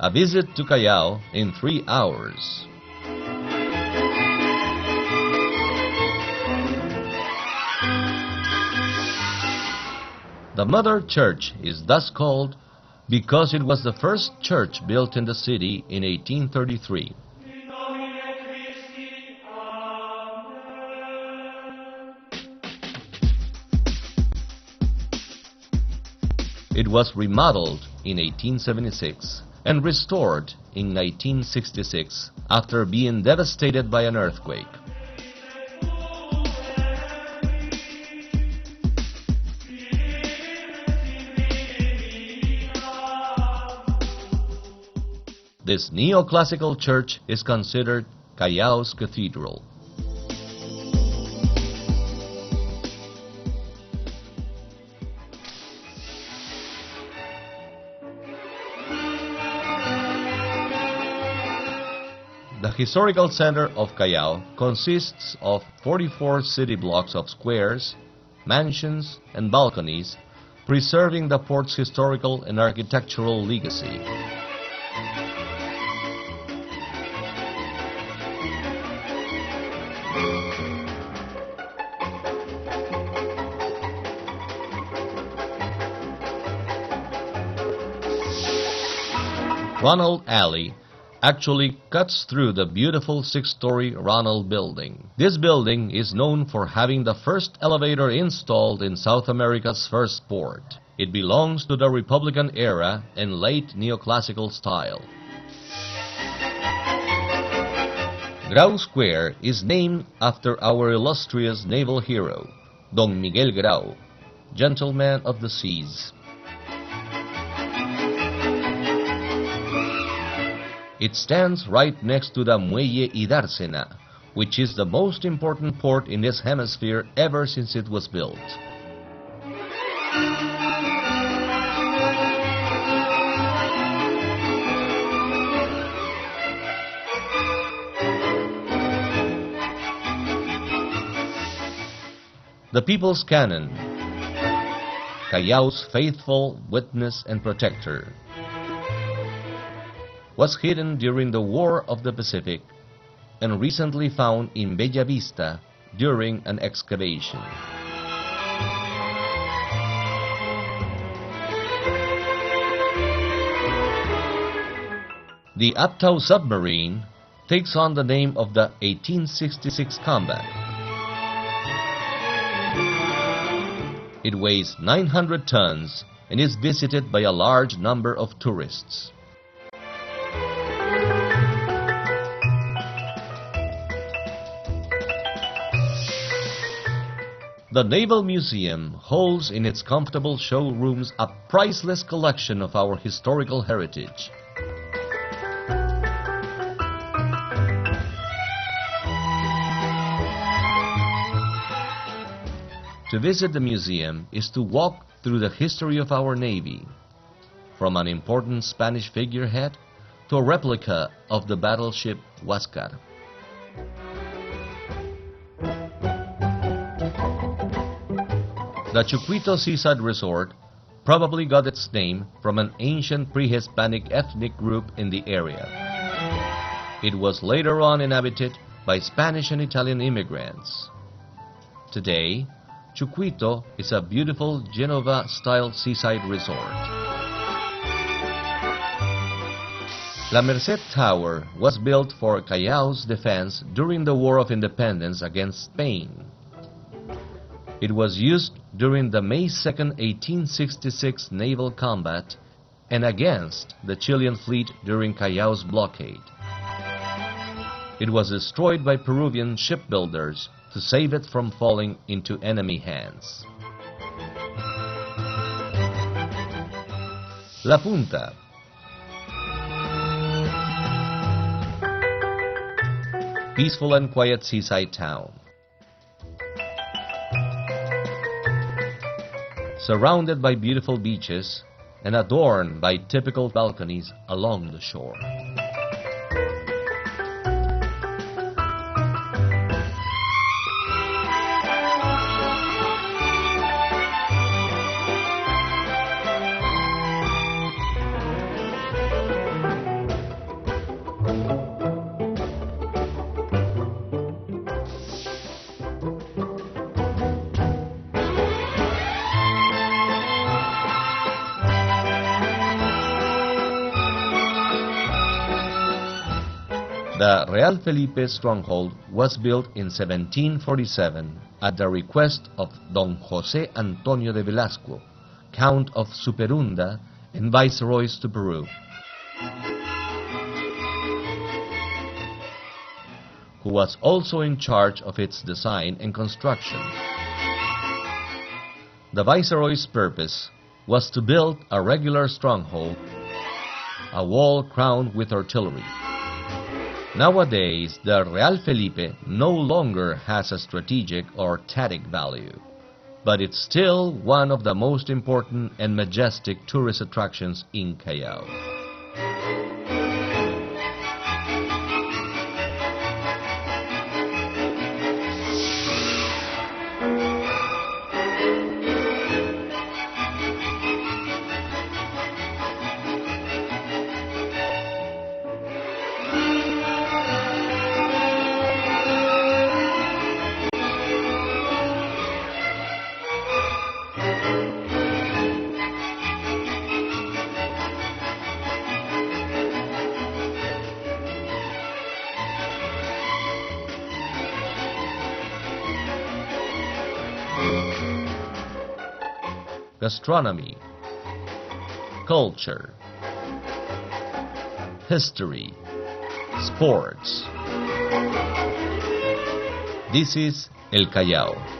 A visit to Callao in 3 hours. The Mother Church is thus called because it was the first church built in the city in 1833. It was remodeled in 1876 and restored in 1966 after being devastated by an earthquake. This neoclassical church is considered Callao's cathedral. The historical center of Callao consists of 44 city blocks of squares, mansions, and balconies, preserving the port's historical and architectural legacy. Ronald Alley actually cuts through the beautiful 6-story Ronald building. This building is known for having the first elevator installed in South America's first port. It belongs to the Republican era and late neoclassical style. Grau Square is named after our illustrious naval hero, Don Miguel Grau, gentleman of the seas. It stands right next to the Muelle y Dársena, which is the most important port in this hemisphere ever since it was built. The People's Cannon, Callao's faithful witness and protector, was hidden during the War of the Pacific and recently found in Bella Vista during an excavation. The Aptao submarine takes on the name of the 1866 Combat. It weighs 900 tons and is visited by a large number of tourists. The Naval Museum holds in its comfortable showrooms a priceless collection of our historical heritage. To visit the museum is to walk through the history of our Navy, from an important Spanish figurehead to a replica of the battleship Huáscar. The Chucuito Seaside Resort probably got its name from an ancient pre-Hispanic ethnic group in the area. It was later on inhabited by Spanish and Italian immigrants. Today, Chucuito is a beautiful Genova-style seaside resort. La Merced Tower was built for Callao's defense during the War of Independence against Spain. It was used during the May 2, 1866 naval combat and against the Chilean fleet during Callao's blockade. It was destroyed by Peruvian shipbuilders to save it from falling into enemy hands. La Punta. Peaceful and quiet seaside town. Surrounded by beautiful beaches and adorned by typical balconies along the shore. The Real Felipe stronghold was built in 1747 at the request of Don José Antonio de Velasco, Count of Superunda and Viceroys to Peru, who was also in charge of its design and construction. The Viceroy's purpose was to build a regular stronghold, a wall crowned with artillery. Nowadays, the Real Felipe no longer has a strategic or tactic value, but it's still one of the most important and majestic tourist attractions in Callao. Gastronomy, culture, history, sports. This is El Callao.